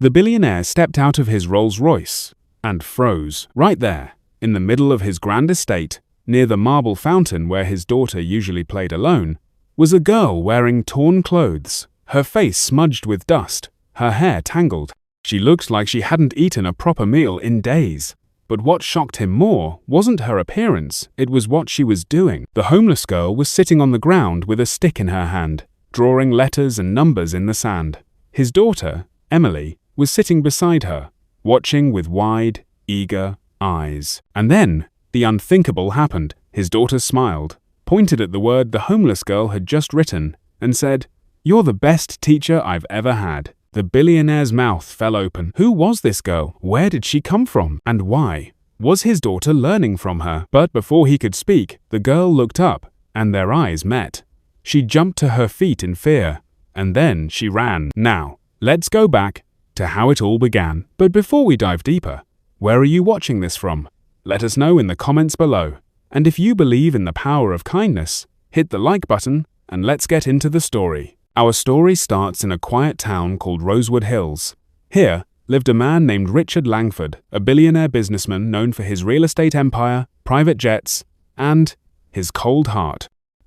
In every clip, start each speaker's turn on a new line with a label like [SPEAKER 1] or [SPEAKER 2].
[SPEAKER 1] The billionaire stepped out of his Rolls-Royce and froze. Right there, in the middle of his grand estate, near the marble fountain where his daughter usually played alone, was a girl wearing torn clothes, her face smudged with dust, her hair tangled. She looked like she hadn't eaten a proper meal in days. But what shocked him more wasn't her appearance, it was what she was doing. The homeless girl was sitting on the ground with a stick in her hand, drawing letters and numbers in the sand. His daughter, Emily, was sitting beside her, watching with wide, eager eyes. And then, the unthinkable happened. His daughter smiled, pointed at the word the homeless girl had just written, and said, "You're the best teacher I've ever had." The billionaire's mouth fell open. Who was this girl? Where did she come from? And why? Was his daughter learning from her? But before he could speak, the girl looked up, and their eyes met. She jumped to her feet in fear, and then she ran. Now, let's go back to how it all began. But before we dive deeper, where are you watching this from? Let us know in the comments below. And if you believe in the power of kindness, hit the like button, and let's get into the story. Our story starts in a quiet town called Rosewood Hills. Here lived a man named Richard Langford, a billionaire businessman known for his real estate empire, private jets, and his cold heart.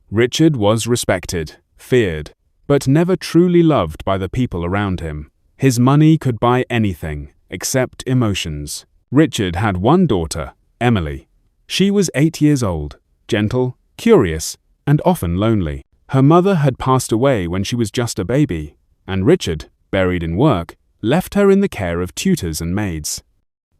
[SPEAKER 1] Richard was respected, feared, but never truly loved by the people around him. His money could buy anything except emotions. Richard had one daughter, Emily. She was 8 years old, gentle, curious, and often lonely. Her mother had passed away when she was just a baby, and Richard, buried in work, left her in the care of tutors and maids.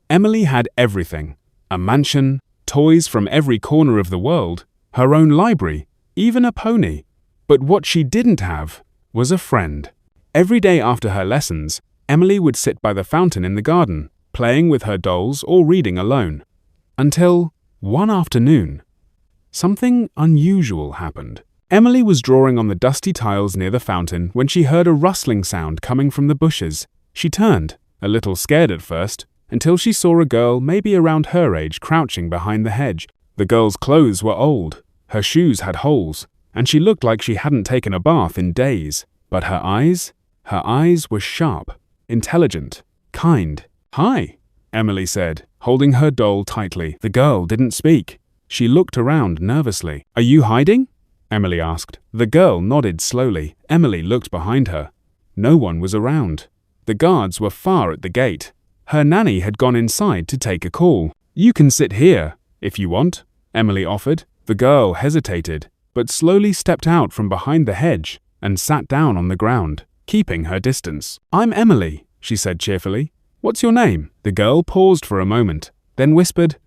[SPEAKER 1] Emily had everything: a mansion, toys from every corner of the world, her own library, even a pony. But what she didn't have was a friend. Every day after her lessons, Emily would sit by the fountain in the garden, playing with her dolls or reading alone. Until, one afternoon, something unusual happened. Emily was drawing on the dusty tiles near the fountain when she heard a rustling sound coming from the bushes. She turned, a little scared at first, until she saw a girl maybe around her age crouching behind the hedge. The girl's clothes were old, her shoes had holes, and she looked like she hadn't taken a bath in days. But her eyes were sharp, intelligent, kind. "Hi," Emily said, holding her doll tightly. The girl didn't speak. She looked around nervously. "Are you hiding?" Emily asked. The girl nodded slowly. Emily looked behind her. No one was around. The guards were far at the gate. Her nanny had gone inside to take a call. "You can sit here, if you want," Emily offered. The girl hesitated, but slowly stepped out from behind the hedge and sat down on the ground, keeping her distance. "I'm Emily," she said cheerfully. "What's your name?" The girl paused for a moment, then whispered,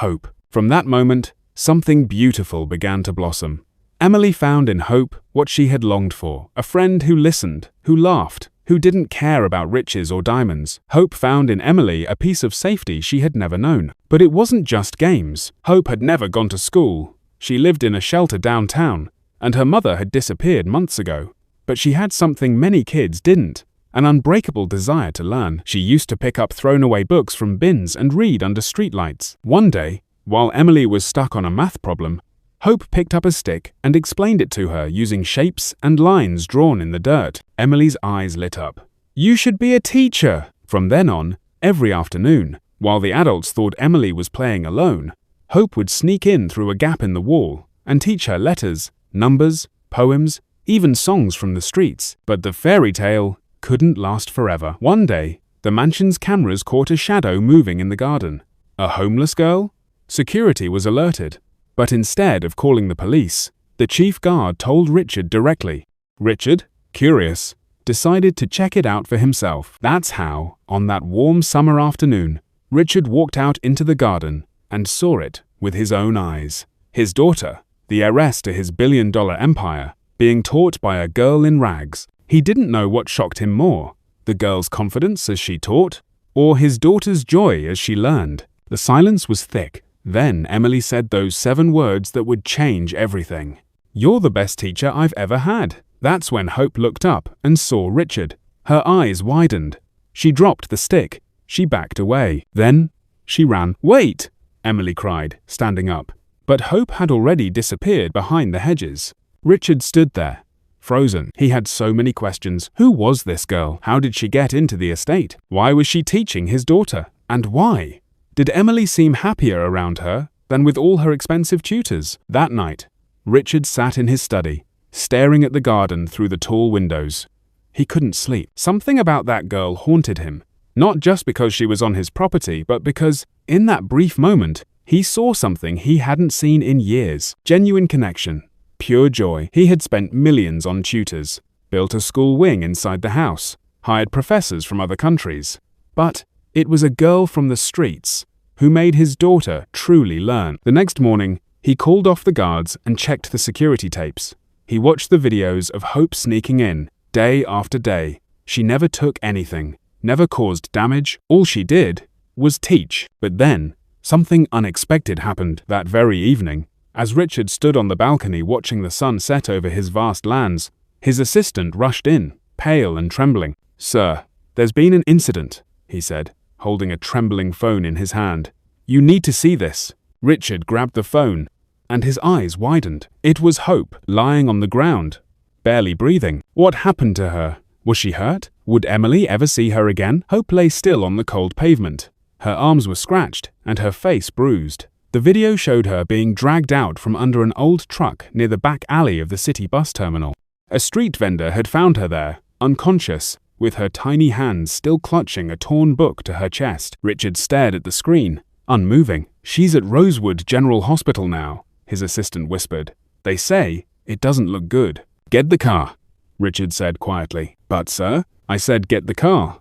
[SPEAKER 1] "Hope." From that moment, something beautiful began to blossom. Emily found in Hope what she had longed for, a friend who listened, who laughed, who didn't care about riches or diamonds. Hope found in Emily a piece of safety she had never known. But it wasn't just games. Hope had never gone to school. She lived in a shelter downtown, and her mother had disappeared months ago. But she had something many kids didn't, an unbreakable desire to learn. She used to pick up thrown-away books from bins and read under streetlights. One day, while Emily was stuck on a math problem, Hope picked up a stick and explained it to her using shapes and lines drawn in the dirt. Emily's eyes lit up. "You should be a teacher!" From then on, every afternoon, while the adults thought Emily was playing alone, Hope would sneak in through a gap in the wall and teach her letters, numbers, poems, even songs from the streets. But the fairy tale couldn't last forever. One day, the mansion's cameras caught a shadow moving in the garden. A homeless girl? Security was alerted. But instead of calling the police, the chief guard told Richard directly. Richard, curious, decided to check it out for himself. That's how, on that warm summer afternoon, Richard walked out into the garden and saw it with his own eyes. His daughter, the heiress to his billion-dollar empire, being taught by a girl in rags. He didn't know what shocked him more, the girl's confidence as she taught, or his daughter's joy as she learned. The silence was thick. Then Emily said those 7 words that would change everything. "You're the best teacher I've ever had." That's when Hope looked up and saw Richard. Her eyes widened. She dropped the stick. She backed away. Then she ran. "Wait!" Emily cried, standing up. But Hope had already disappeared behind the hedges. Richard stood there, frozen. He had so many questions. Who was this girl? How did she get into the estate? Why was she teaching his daughter? And why? Did Emily seem happier around her than with all her expensive tutors? That night, Richard sat in his study, staring at the garden through the tall windows. He couldn't sleep. Something about that girl haunted him, not just because she was on his property, but because, in that brief moment, he saw something he hadn't seen in years. Genuine connection. Pure joy. He had spent millions on tutors, built a school wing inside the house, hired professors from other countries. But it was a girl from the streets who made his daughter truly learn. The next morning, he called off the guards and checked the security tapes. He watched the videos of Hope sneaking in, day after day. She never took anything, never caused damage. All she did was teach. But then, something unexpected happened that very evening. As Richard stood on the balcony watching the sun set over his vast lands, his assistant rushed in, pale and trembling. "Sir, there's been an incident," he said, holding a trembling phone in his hand. "You need to see this." Richard grabbed the phone, and his eyes widened. It was Hope, lying on the ground, barely breathing. What happened to her? Was she hurt? Would Emily ever see her again? Hope lay still on the cold pavement. Her arms were scratched, and her face bruised. The video showed her being dragged out from under an old truck near the back alley of the city bus terminal. A street vendor had found her there, unconscious, with her tiny hands still clutching a torn book to her chest. Richard stared at the screen, unmoving. "She's at Rosewood General Hospital now," his assistant whispered. "They say it doesn't look good." "Get the car," Richard said quietly. "But, sir," I said, "get the car."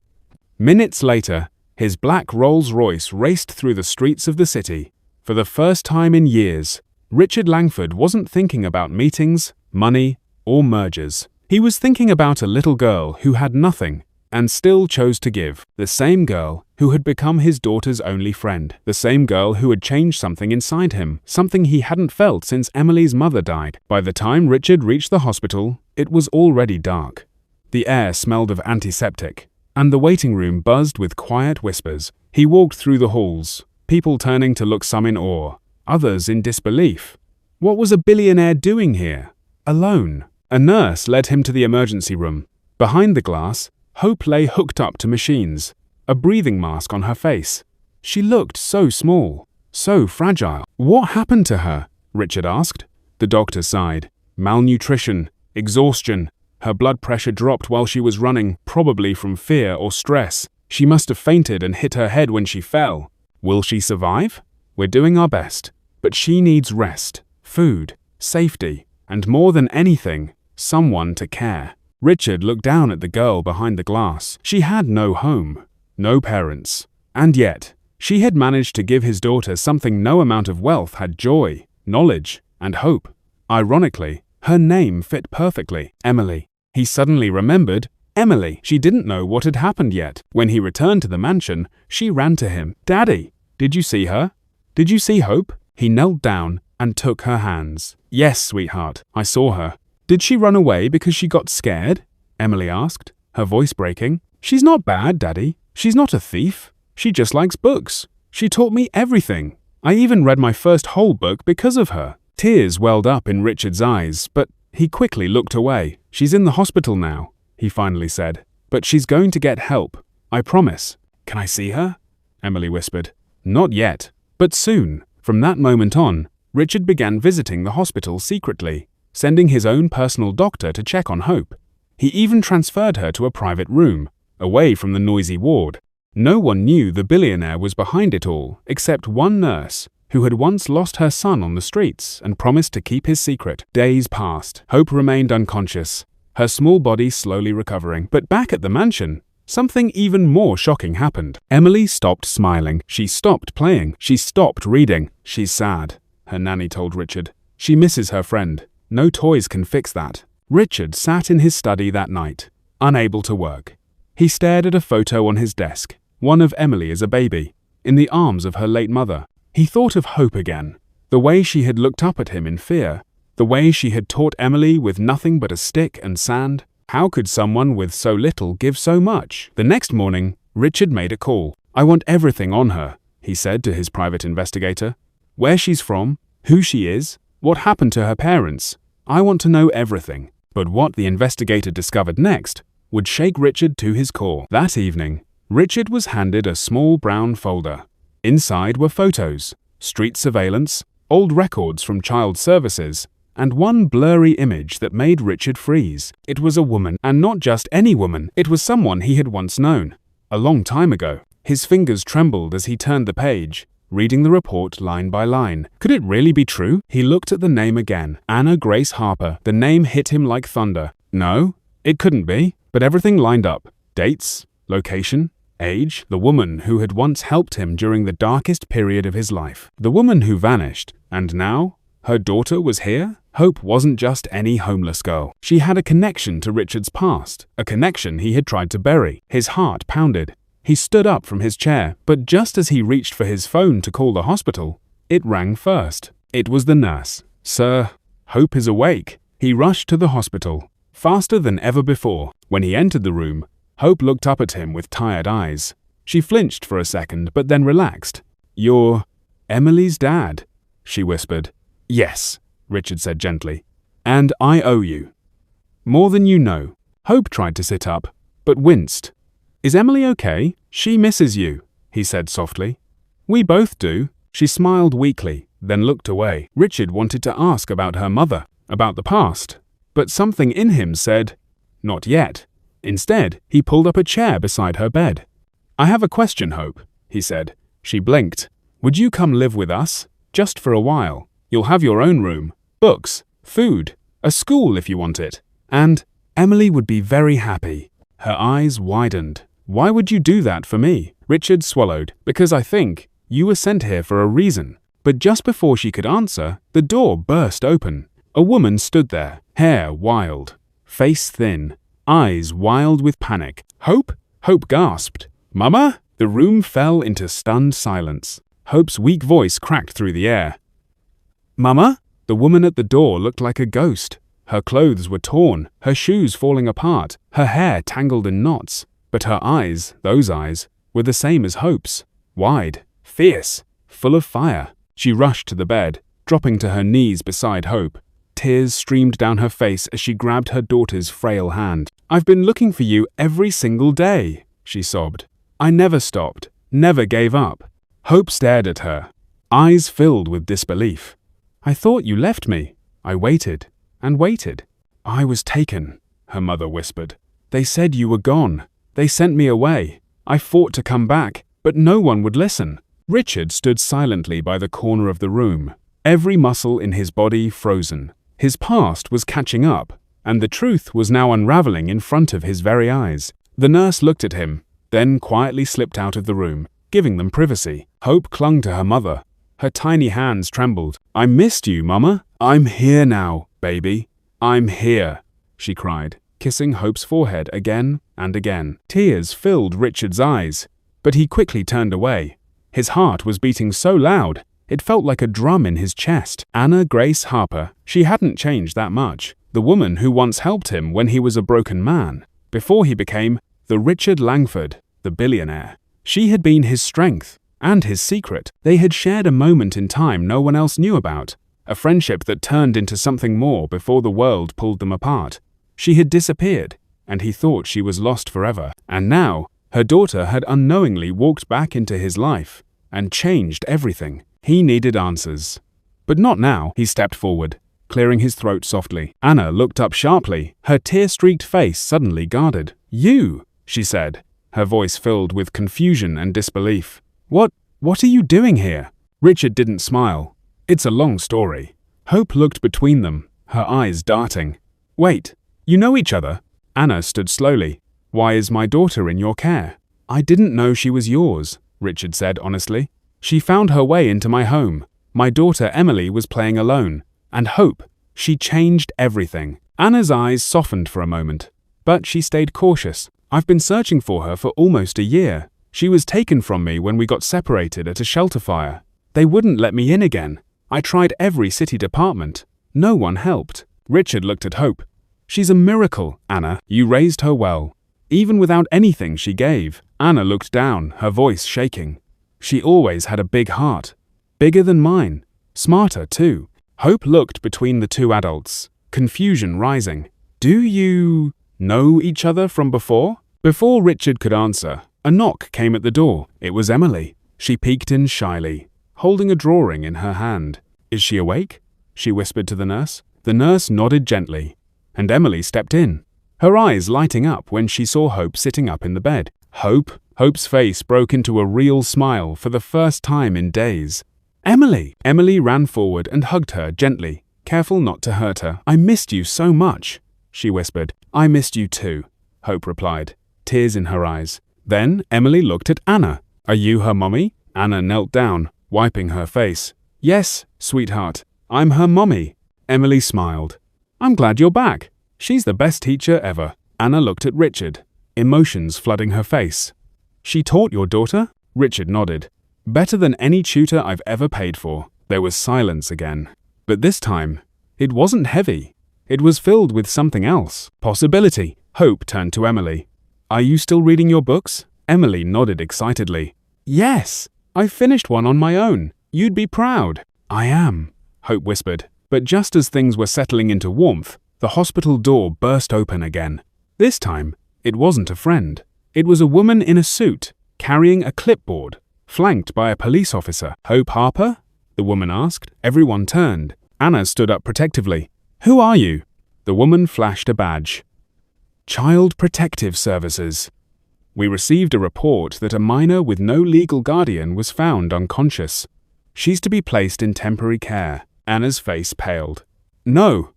[SPEAKER 1] Minutes later, his black Rolls-Royce raced through the streets of the city. For the first time in years, Richard Langford wasn't thinking about meetings, money, or mergers. He was thinking about a little girl who had nothing and still chose to give. The same girl who had become his daughter's only friend. The same girl who had changed something inside him, something he hadn't felt since Emily's mother died. By the time Richard reached the hospital, it was already dark. The air smelled of antiseptic, and the waiting room buzzed with quiet whispers. He walked through the halls, people turning to look, some in awe, others in disbelief. What was a billionaire doing here? Alone. A nurse led him to the emergency room. Behind the glass, Hope lay hooked up to machines, a breathing mask on her face. She looked so small, so fragile. "What happened to her?" Richard asked. The doctor sighed. "Malnutrition, exhaustion. Her blood pressure dropped while she was running, probably from fear or stress. She must have fainted and hit her head when she fell. Will she survive? We're doing our best. But she needs rest, food, safety, and more than anything, someone to care." Richard looked down at the girl behind the glass. She had no home, no parents. And yet, she had managed to give his daughter something no amount of wealth had: joy, knowledge, and hope. Ironically, her name fit perfectly. Emily. He suddenly remembered Emily. She didn't know what had happened yet. When he returned to the mansion, she ran to him. "Daddy, did you see her? Did you see Hope?" He knelt down and took her hands. "Yes, sweetheart, I saw her." "Did she run away because she got scared?" Emily asked, her voice breaking. "She's not bad, Daddy. She's not a thief. She just likes books. She taught me everything. I even read my first whole book because of her." Tears welled up in Richard's eyes, but he quickly looked away. "She's in the hospital now," he finally said. "But she's going to get help. I promise." "Can I see her?" Emily whispered. "Not yet, but soon." From that moment on, Richard began visiting the hospital secretly, sending his own personal doctor to check on Hope. He even transferred her to a private room, away from the noisy ward. No one knew the billionaire was behind it all, except one nurse, who had once lost her son on the streets and promised to keep his secret. Days passed. Hope remained unconscious, her small body slowly recovering. But back at the mansion, something even more shocking happened. Emily stopped smiling. She stopped playing. She stopped reading. "She's sad," her nanny told Richard. "She misses her friend. No toys can fix that." Richard sat in his study that night, unable to work. He stared at a photo on his desk, one of Emily as a baby, in the arms of her late mother. He thought of Hope again, the way she had looked up at him in fear, the way she had taught Emily with nothing but a stick and sand. How could someone with so little give so much? The next morning, Richard made a call. "I want everything on her," he said to his private investigator. "Where she's from, who she is, what happened to her parents. I want to know everything." But what the investigator discovered next would shake Richard to his core. That evening, Richard was handed a small brown folder. Inside were photos, street surveillance, old records from child services, and one blurry image that made Richard freeze. It was a woman, and not just any woman. It was someone he had once known, a long time ago. His fingers trembled as he turned the page, reading the report line by line. Could it really be true? He looked at the name again. Anna Grace Harper. The name hit him like thunder. No, it couldn't be. But everything lined up. Dates, location, age, the woman who had once helped him during the darkest period of his life. The woman who vanished. And now, her daughter was here? Hope wasn't just any homeless girl. She had a connection to Richard's past, a connection he had tried to bury. His heart pounded. He stood up from his chair, but just as he reached for his phone to call the hospital, it rang first. It was the nurse. "Sir, Hope is awake." He rushed to the hospital, faster than ever before. When he entered the room, Hope looked up at him with tired eyes. She flinched for a second, but then relaxed. "You're Emily's dad," she whispered. "Yes," Richard said gently. "And I owe you. More than you know." Hope tried to sit up, but winced. "Is Emily okay? She misses you," he said softly. "We both do." She smiled weakly, then looked away. Richard wanted to ask about her mother, about the past, but something in him said, "Not yet." Instead, he pulled up a chair beside her bed. "I have a question, Hope," he said. She blinked. "Would you come live with us? Just for a while. You'll have your own room, books, food, a school if you want it. And Emily would be very happy." Her eyes widened. "Why would you do that for me?" Richard swallowed. "Because I think you were sent here for a reason." But just before she could answer, the door burst open. A woman stood there, hair wild, face thin, eyes wild with panic. "Hope?" Hope gasped. "Mama?" The room fell into stunned silence. Hope's weak voice cracked through the air. "Mama?" The woman at the door looked like a ghost. Her clothes were torn, her shoes falling apart, her hair tangled in knots. But her eyes, those eyes, were the same as Hope's. Wide, fierce, full of fire. She rushed to the bed, dropping to her knees beside Hope. Tears streamed down her face as she grabbed her daughter's frail hand. "I've been looking for you every single day," she sobbed. "I never stopped, never gave up." Hope stared at her, eyes filled with disbelief. "I thought you left me." "I waited and waited." "I was taken," her mother whispered. "They said you were gone. They sent me away. I fought to come back, but no one would listen." Richard stood silently by the corner of the room, every muscle in his body frozen. His past was catching up, and the truth was now unraveling in front of his very eyes. The nurse looked at him, then quietly slipped out of the room, giving them privacy. Hope clung to her mother. Her tiny hands trembled. "I missed you, Mama. I'm here now, baby. I'm here," she cried, kissing Hope's forehead again and again. Tears filled Richard's eyes, but he quickly turned away. His heart was beating so loud, it felt like a drum in his chest. Anna Grace Harper, she hadn't changed that much. The woman who once helped him when he was a broken man, before he became the Richard Langford, the billionaire. She had been his strength and his secret. They had shared a moment in time no one else knew about, a friendship that turned into something more before the world pulled them apart. She had disappeared, and he thought she was lost forever. And now, her daughter had unknowingly walked back into his life and changed everything. He needed answers. But not now. He stepped forward, clearing his throat softly. Anna looked up sharply, her tear-streaked face suddenly guarded. "You," she said, her voice filled with confusion and disbelief. What are you doing here?" Richard didn't smile. "It's a long story." Hope looked between them, her eyes darting. "Wait, you know each other?" Anna stood slowly. "Why is my daughter in your care?" "I didn't know she was yours," Richard said honestly. "She found her way into my home. My daughter Emily was playing alone. And Hope, she changed everything." Anna's eyes softened for a moment, but she stayed cautious. "I've been searching for her for almost a year. She was taken from me when we got separated at a shelter fire. They wouldn't let me in again. I tried every city department. No one helped." Richard looked at Hope. "She's a miracle, Anna. You raised her well, even without anything she gave." Anna looked down, her voice shaking. "She always had a big heart. Bigger than mine. Smarter, too." Hope looked between the two adults, confusion rising. Do you know each other from before? Before Richard could answer, a knock came at the door. It was Emily. She peeked in shyly, holding a drawing in her hand. Is she awake? She whispered to the nurse. The nurse nodded gently, and Emily stepped in, her eyes lighting up when she saw Hope sitting up in the bed. Hope's face broke into a real smile for the first time in days. Emily! Emily ran forward and hugged her gently, careful not to hurt her. I missed you so much, she whispered. I missed you too, Hope replied, tears in her eyes. Then Emily looked at Anna. Are you her mommy? Anna knelt down, wiping her face. Yes, sweetheart, I'm her mommy. Emily smiled. I'm glad you're back. She's the best teacher ever. Anna looked at Richard, emotions flooding her face. She taught your daughter? Richard nodded. Better than any tutor I've ever paid for. There was silence again. But this time, it wasn't heavy. It was filled with something else. Possibility. Hope turned to Emily. Are you still reading your books? Emily nodded excitedly. Yes, I finished one on my own. You'd be proud. I am, Hope whispered. But just as things were settling into warmth, the hospital door burst open again. This time, it wasn't a friend. It was a woman in a suit, carrying a clipboard, flanked by a police officer. Hope Harper? The woman asked. Everyone turned. Anna stood up protectively. Who are you? The woman flashed a badge. Child Protective Services. We received a report that a minor with no legal guardian was found unconscious. She's to be placed in temporary care. Anna's face paled. No,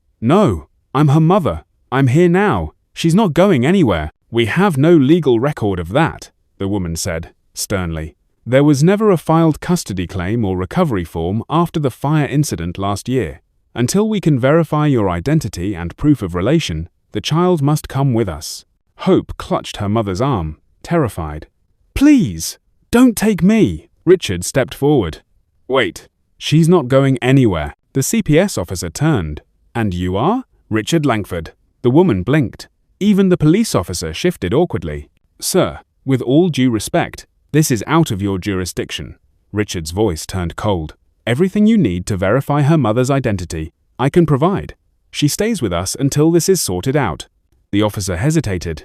[SPEAKER 1] I'm her mother. I'm here now. She's not going anywhere. We have no legal record of that, the woman said, sternly. There was never a filed custody claim or recovery form after the fire incident last year. Until we can verify your identity and proof of relation, the child must come with us. Hope clutched her mother's arm, terrified. Please, don't take me. Richard stepped forward. Wait, she's not going anywhere. The CPS officer turned. And you are? Richard Langford. The woman blinked. Even the police officer shifted awkwardly. Sir, with all due respect, this is out of your jurisdiction. Richard's voice turned cold. Everything you need to verify her mother's identity, I can provide. She stays with us until this is sorted out. The officer hesitated.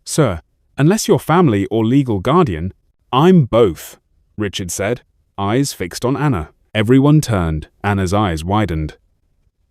[SPEAKER 1] Sir, unless you're family or legal guardian, I'm both, Richard said, eyes fixed on Anna. Everyone turned. Anna's eyes widened.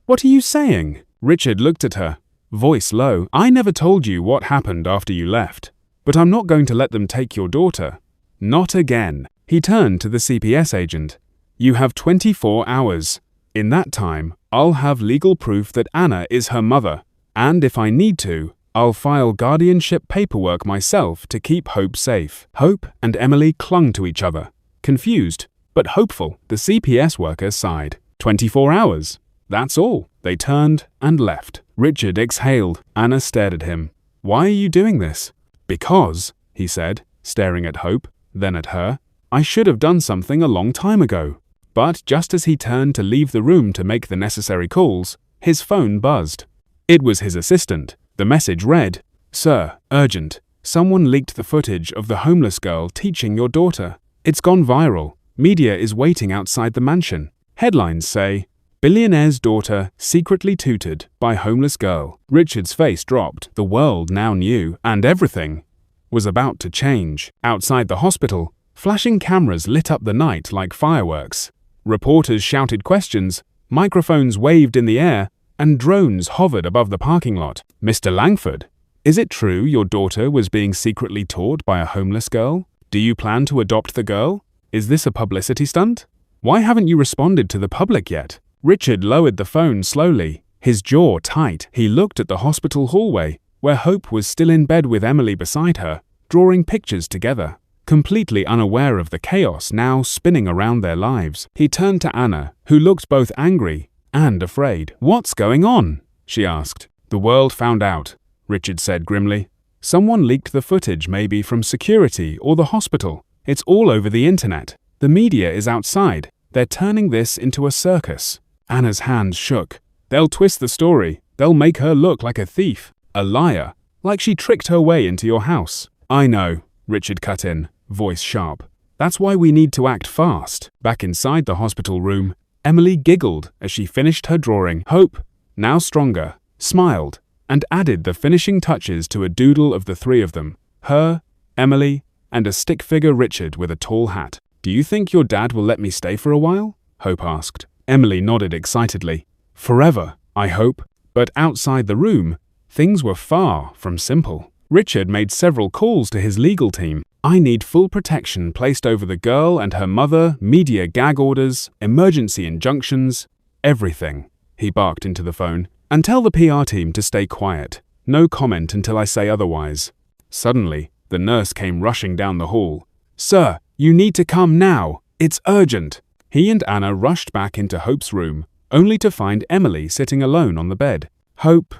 [SPEAKER 1] What are you saying? Richard looked at her, voice low. I never told you what happened after you left, but I'm not going to let them take your daughter. Not again. He turned to the CPS agent. You have 24 hours. In that time, I'll have legal proof that Anna is her mother, and if I need to, I'll file guardianship paperwork myself to keep Hope safe. Hope and Emily clung to each other, confused, but hopeful. The CPS worker sighed. 24 hours. That's all. They turned and left. Richard exhaled. Anna stared at him. Why are you doing this? Because, he said, staring at Hope, then at her, I should have done something a long time ago. But just as he turned to leave the room to make the necessary calls, his phone buzzed. It was his assistant. The message read, Sir, urgent. Someone leaked the footage of the homeless girl teaching your daughter. It's gone viral. Media is waiting outside the mansion. Headlines say, Billionaire's daughter secretly tutored by homeless girl. Richard's face dropped. The world now knew, and everything was about to change. Outside the hospital, flashing cameras lit up the night like fireworks. Reporters shouted questions, microphones waved in the air, and drones hovered above the parking lot. Mr. Langford, is it true your daughter was being secretly taught by a homeless girl? Do you plan to adopt the girl? Is this a publicity stunt? Why haven't you responded to the public yet? Richard lowered the phone slowly, his jaw tight. He looked at the hospital hallway, where Hope was still in bed with Emily beside her, drawing pictures together, completely unaware of the chaos now spinning around their lives. He turned to Anna, who looked both angry and afraid. What's going on? She asked. The world found out, Richard said grimly. Someone leaked the footage, maybe from security or the hospital. It's all over the internet. The media is outside. They're turning this into a circus. Anna's hands shook. They'll twist the story. They'll make her look like a thief, a liar, like she tricked her way into your house. I know, Richard cut in, voice sharp. That's why we need to act fast. Back inside the hospital room, Emily giggled as she finished her drawing. Hope, now stronger, smiled, and added the finishing touches to a doodle of the three of them, her, Emily, and a stick figure Richard with a tall hat. "Do you think your dad will let me stay for a while?" Hope asked. Emily nodded excitedly. "Forever, I hope." But outside the room, things were far from simple. Richard made several calls to his legal team. "I need full protection placed over the girl and her mother, media gag orders, emergency injunctions, everything," he barked into the phone. "And tell the PR team to stay quiet. No comment until I say otherwise." Suddenly, the nurse came rushing down the hall. "Sir, you need to come now. It's urgent." He and Anna rushed back into Hope's room, only to find Emily sitting alone on the bed. Hope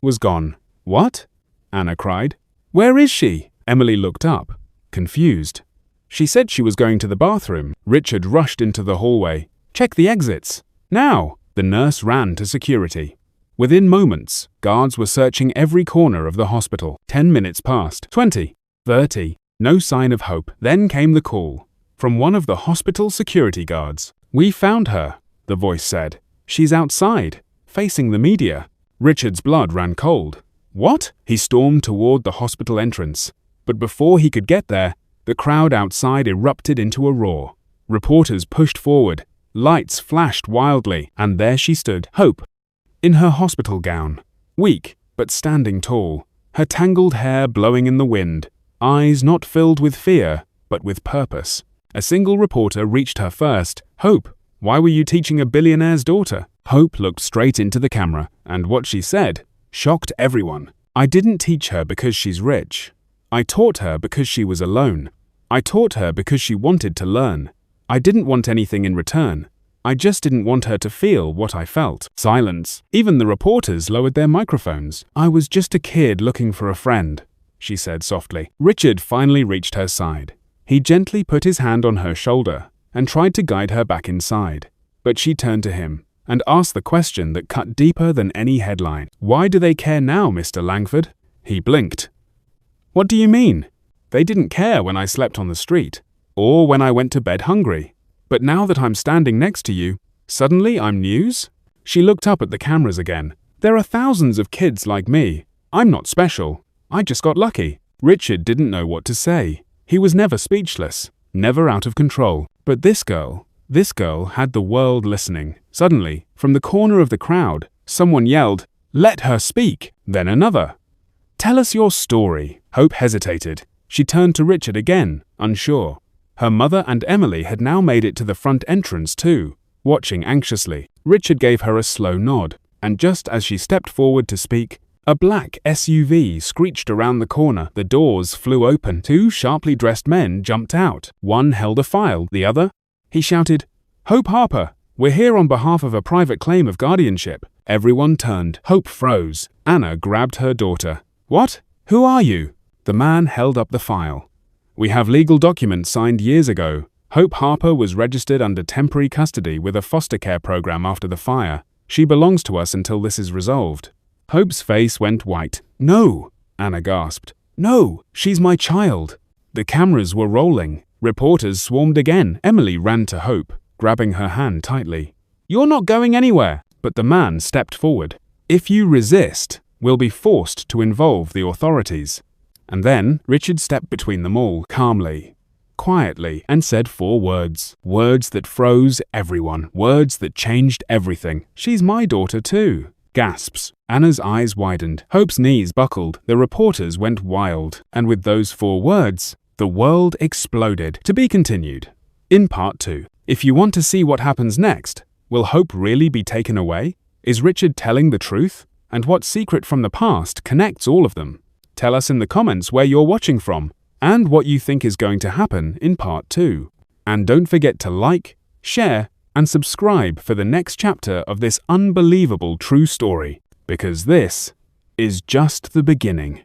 [SPEAKER 1] was gone. "What?" Anna cried. "Where is she?" Emily looked up, confused. "She said she was going to the bathroom." Richard rushed into the hallway. "Check the exits. Now!" The nurse ran to security. Within moments, guards were searching every corner of the hospital. 10 minutes passed. 20. 30. No sign of Hope. Then came the call from one of the hospital security guards. "We found her," the voice said. "She's outside, facing the media." Richard's blood ran cold. "What?" He stormed toward the hospital entrance. But before he could get there, the crowd outside erupted into a roar. Reporters pushed forward. Lights flashed wildly, and there she stood, Hope, in her hospital gown, weak but standing tall, her tangled hair blowing in the wind, eyes not filled with fear, but with purpose. A single reporter reached her first. "Hope, why were you teaching a billionaire's daughter?" Hope looked straight into the camera, and what she said shocked everyone. "I didn't teach her because she's rich. I taught her because she was alone. I taught her because she wanted to learn. I didn't want anything in return. I just didn't want her to feel what I felt." Silence. Even the reporters lowered their microphones. "I was just a kid looking for a friend," she said softly. Richard finally reached her side. He gently put his hand on her shoulder and tried to guide her back inside. But she turned to him and asked the question that cut deeper than any headline. "Why do they care now, Mr. Langford?" He blinked. "What do you mean? They didn't care when I slept on the street, or when I went to bed hungry. But now that I'm standing next to you, suddenly I'm news?" She looked up at the cameras again. "There are thousands of kids like me. I'm not special. I just got lucky." Richard didn't know what to say. He was never speechless, never out of control. But this girl had the world listening. Suddenly, from the corner of the crowd, someone yelled, "Let her speak!" Then another. "Tell us your story." Hope hesitated. She turned to Richard again, unsure. Her mother and Emily had now made it to the front entrance too, watching anxiously. Richard gave her a slow nod, and just as she stepped forward to speak, a black SUV screeched around the corner. The doors flew open. Two sharply dressed men jumped out. One held a file, the other. He shouted, "Hope Harper, we're here on behalf of a private claim of guardianship." Everyone turned. Hope froze. Anna grabbed her daughter. "What? Who are you?" The man held up the file. "We have legal documents signed years ago. Hope Harper was registered under temporary custody with a foster care program after the fire. She belongs to us until this is resolved." Hope's face went white. "No," Anna gasped. "No, she's my child." The cameras were rolling. Reporters swarmed again. Emily ran to Hope, grabbing her hand tightly. "You're not going anywhere." But the man stepped forward. "If you resist, we'll be forced to involve the authorities." And then Richard stepped between them all, calmly, quietly, and said 4 words. Words that froze everyone. Words that changed everything. "She's my daughter too." Gasps. Anna's eyes widened. Hope's knees buckled. The reporters went wild. And with those 4 words, the world exploded. To be continued in part 2. If you want to see what happens next, will Hope really be taken away? Is Richard telling the truth? And what secret from the past connects all of them? Tell us in the comments where you're watching from and what you think is going to happen in part 2. And don't forget to like, share, and subscribe for the next chapter of this unbelievable true story, because this is just the beginning.